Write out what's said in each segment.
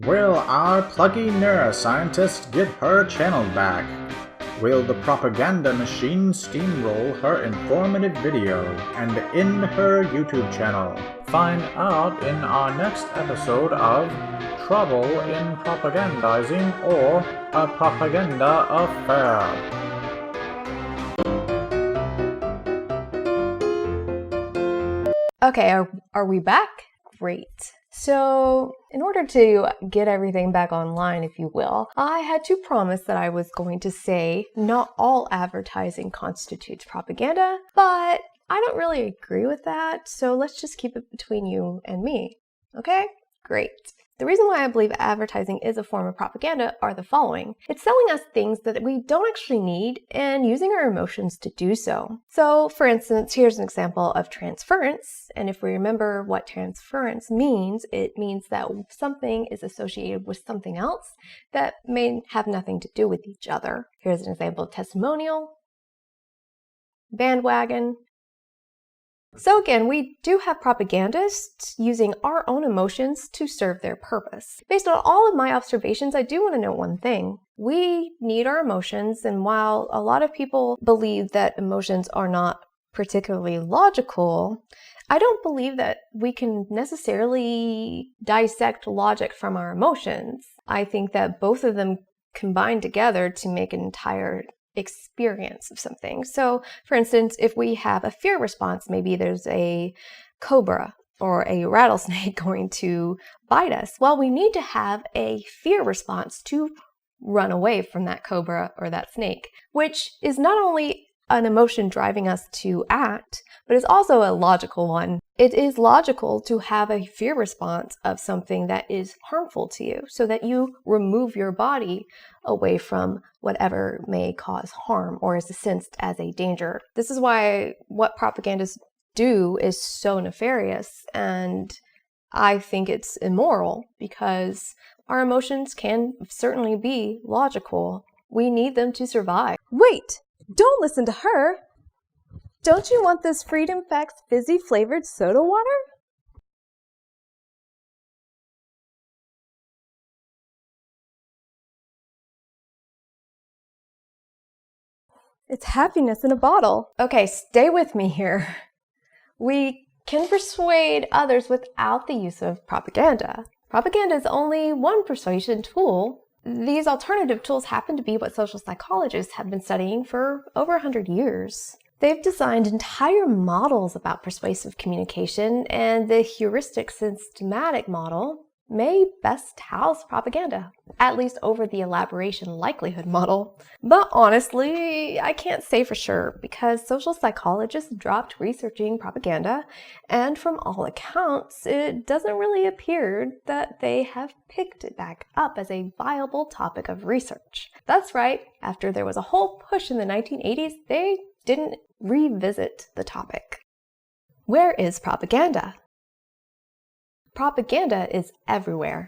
Will our pluggy neuroscientist get her channel back? Will the propaganda machine steamroll her informative video and end her YouTube channel? Find out in our next episode of Trouble in Propagandizing or A Propaganda Affair. Okay, are we back? Great. So, in order to get everything back online, if you will, I had to promise that I was going to say not all advertising constitutes propaganda, but I don't really agree with that, so let's just keep it between you and me. Okay? Great. The reason why I believe advertising is a form of propaganda are the following. It's selling us things that we don't actually need and using our emotions to do so. So, for instance, here's an example of transference. And if we remember what transference means, it means that something is associated with something else that may have nothing to do with each other. Here's an example of testimonial, bandwagon. So again, we do have propagandists using our own emotions to serve their purpose. Based on all of my observations, I do want to note one thing. We need our emotions, and while a lot of people believe that emotions are not particularly logical, I don't believe that we can necessarily dissect logic from our emotions. I think that both of them combine together to make an entire experience of something. So, for instance, if we have a fear response, maybe there's a cobra or a rattlesnake going to bite us. Well, we need to have a fear response to run away from that cobra or that snake, which is not only an emotion driving us to act, but it's also a logical one. It is logical to have a fear response of something that is harmful to you so that you remove your body away from whatever may cause harm or is sensed as a danger. This is why what propagandists do is so nefarious, and I think it's immoral because our emotions can certainly be logical. We need them to survive. Wait! Don't listen to her! Don't you want this Freedom Facts fizzy flavored soda water? It's happiness in a bottle. Okay, stay with me here. We can persuade others without the use of propaganda. Propaganda is only one persuasion tool. These alternative tools happen to be what social psychologists have been studying for over 100 years. They've designed entire models about persuasive communication, and the heuristic systematic model may best house propaganda, at least over the elaboration likelihood model. But honestly, I can't say for sure because social psychologists dropped researching propaganda, and from all accounts, it doesn't really appear that they have picked it back up as a viable topic of research. That's right, after there was a whole push in the 1980s, they didn't revisit the topic. Where is propaganda? Propaganda is everywhere,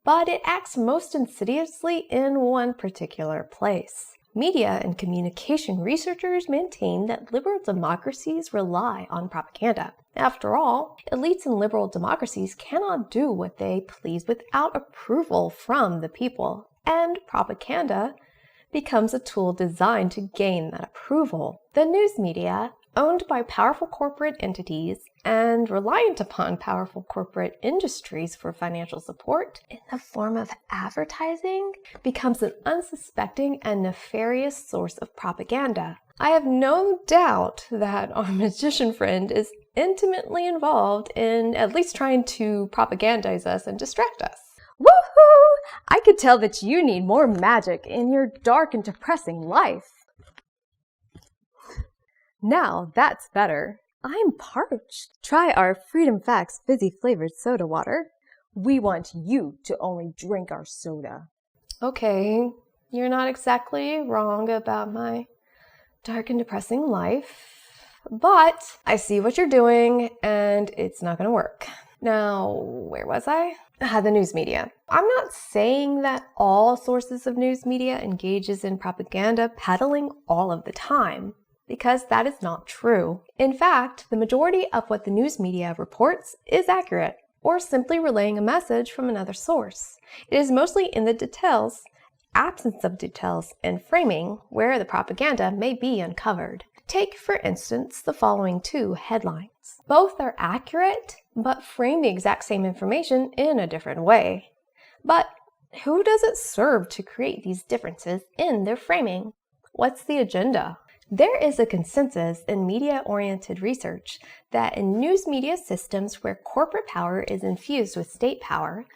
but it acts most insidiously in one particular place. Media and communication researchers maintain that liberal democracies rely on propaganda. After all, elites in liberal democracies cannot do what they please without approval from the people, and propaganda becomes a tool designed to gain that approval. The news media, owned by powerful corporate entities and reliant upon powerful corporate industries for financial support in the form of advertising, becomes an unsuspecting and nefarious source of propaganda. I have no doubt that our magician friend is intimately involved in at least trying to propagandize us and distract us. Woohoo! I could tell that you need more magic in your dark and depressing life. Now that's better. I'm parched. Try our Freedom Facts fizzy flavored soda water. We want you to only drink our soda. Okay, you're not exactly wrong about my dark and depressing life, but I see what you're doing and it's not going to work. Now, where was I? The news media. I'm not saying that all sources of news media engages in propaganda peddling all of the time, because that is not true. In fact, the majority of what the news media reports is accurate, or simply relaying a message from another source. It is mostly in the details, absence of details, and framing where the propaganda may be uncovered. Take, for instance, the following two headlines. Both are accurate, but frame the exact same information in a different way. But who does it serve to create these differences in their framing? What's the agenda? There is a consensus in media-oriented research that in news media systems where corporate power is infused with state power,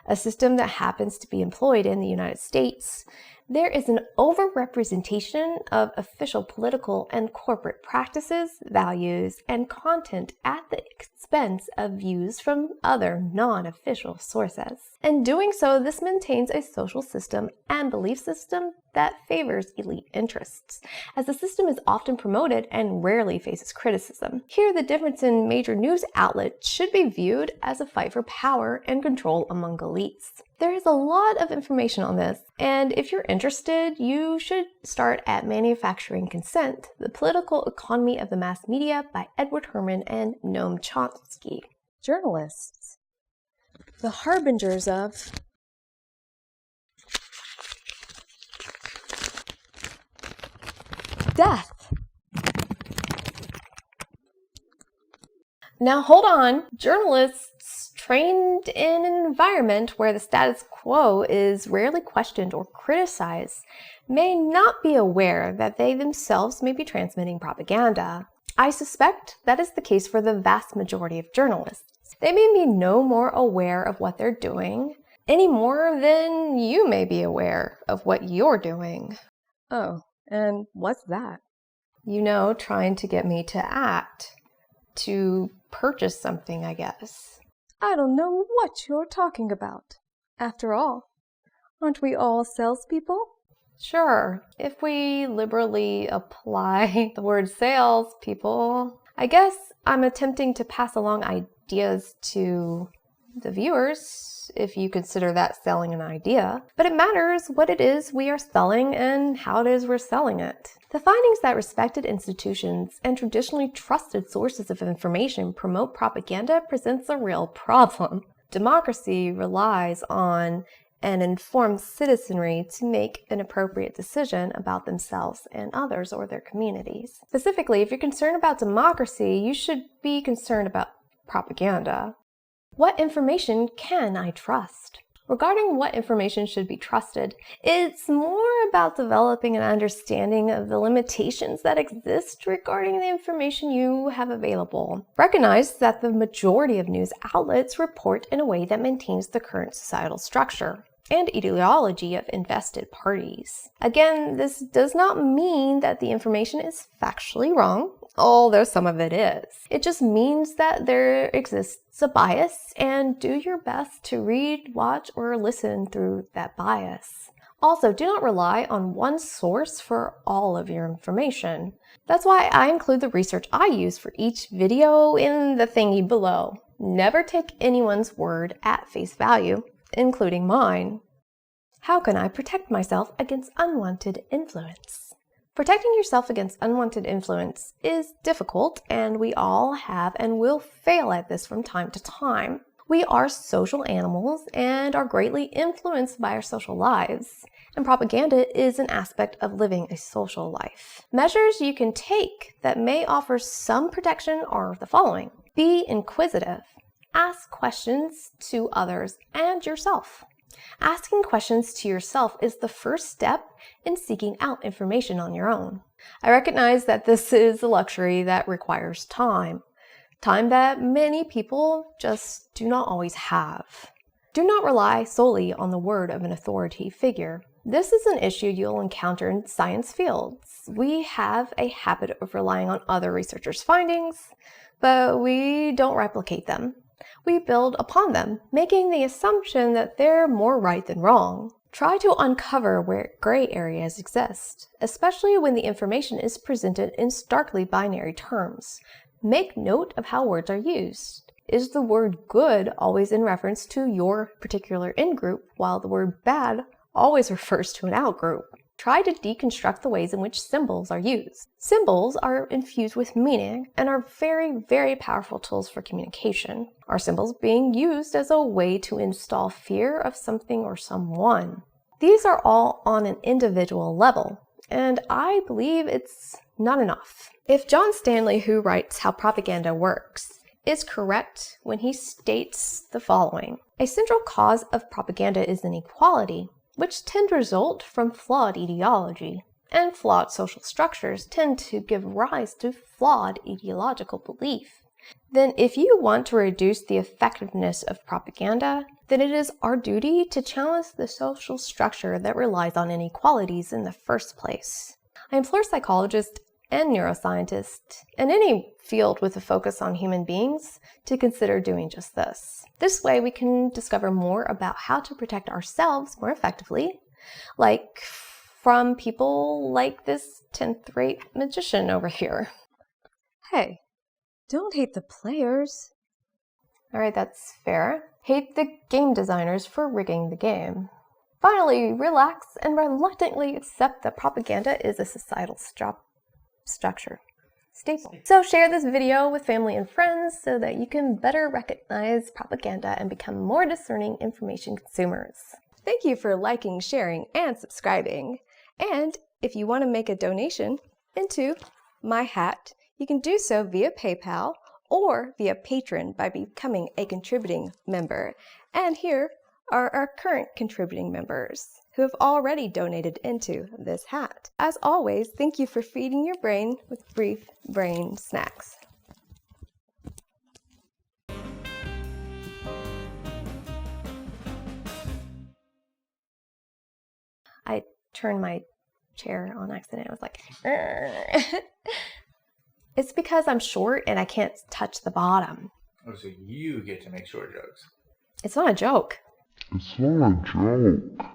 a system that happens to be employed in the United States, there is an overrepresentation of official political and corporate practices, values, and content at the expense of views from other non-official sources. In doing so, this maintains a social system and belief system that favors elite interests, as the system is often promoted and rarely faces criticism. Here, the difference in major news outlets should be viewed as a fight for power and control among elites. There is a lot of information on this, and if you're interested, you should start at Manufacturing Consent, The Political Economy of the Mass Media by Edward Herman and Noam Chomsky. Journalists, the harbingers of death. Now hold on, journalists trained in an environment where the status quo is rarely questioned or criticized may not be aware that they themselves may be transmitting propaganda. I suspect that is the case for the vast majority of journalists. They may be no more aware of what they're doing any more than you may be aware of what you're doing. Oh, and what's that? You know, trying to get me to act, to purchase something, I guess. I don't know what you're talking about. After all, aren't we all salespeople? Sure, if we liberally apply the word salespeople, I guess I'm attempting to pass along ideas to the viewers, if you consider that selling an idea. But it matters what it is we are selling and how it is we're selling it. The findings that respected institutions and traditionally trusted sources of information promote propaganda presents a real problem. Democracy relies on an informed citizenry to make an appropriate decision about themselves and others or their communities. Specifically, if you're concerned about democracy, you should be concerned about propaganda. What information can I trust? Regarding what information should be trusted, it's more about developing an understanding of the limitations that exist regarding the information you have available. Recognize that the majority of news outlets report in a way that maintains the current societal structure and ideology of invested parties. Again, this does not mean that the information is factually wrong, although some of it is. It just means that there exists a bias, and do your best to read, watch, or listen through that bias. Also, do not rely on one source for all of your information. That's why I include the research I use for each video in the thingy below. Never take anyone's word at face value, including mine. How can I protect myself against unwanted influence? Protecting yourself against unwanted influence is difficult, and we all have and will fail at this from time to time. We are social animals and are greatly influenced by our social lives, and propaganda is an aspect of living a social life. Measures you can take that may offer some protection are the following. Be inquisitive. Ask questions to others and yourself. Asking questions to yourself is the first step in seeking out information on your own. I recognize that this is a luxury that requires time that many people just do not always have. Do not rely solely on the word of an authority figure. This is an issue you'll encounter in science fields. We have a habit of relying on other researchers' findings, but we don't replicate them. We build upon them, making the assumption that they're more right than wrong. Try to uncover where gray areas exist, especially when the information is presented in starkly binary terms. Make note of how words are used. Is the word good always in reference to your particular in-group, while the word bad always refers to an out-group? try to deconstruct the ways in which symbols are used. Symbols are infused with meaning and are very, very powerful tools for communication. Are symbols being used as a way to install fear of something or someone? These are all on an individual level, and I believe it's not enough. If John Stanley, who writes How Propaganda Works, is correct when he states the following: a central cause of propaganda is inequality, which tend to result from flawed ideology, and flawed social structures tend to give rise to flawed ideological belief. Then if you want to reduce the effectiveness of propaganda, then it is our duty to challenge the social structure that relies on inequalities in the first place. I implore psychologists and neuroscientists, and any field with a focus on human beings, to consider doing just this. This way we can discover more about how to protect ourselves more effectively, like from people like this 10th rate magician over here. Hey, don't hate the players. Alright, that's fair. Hate the game designers for rigging the game. Finally, relax and reluctantly accept that propaganda is a societal structure. Staple. So share this video with family and friends so that you can better recognize propaganda and become more discerning information consumers. Thank you for liking, sharing, and subscribing. And if you want to make a donation into my hat, you can do so via PayPal or via Patreon by becoming a contributing member. And here are our current contributing members who have already donated into this hat. As always, thank you for feeding your brain with brief brain snacks. I turned my chair on accident. I was like, it's because I'm short and I can't touch the bottom. Oh, so you get to make short jokes. It's not a joke. It's not a joke.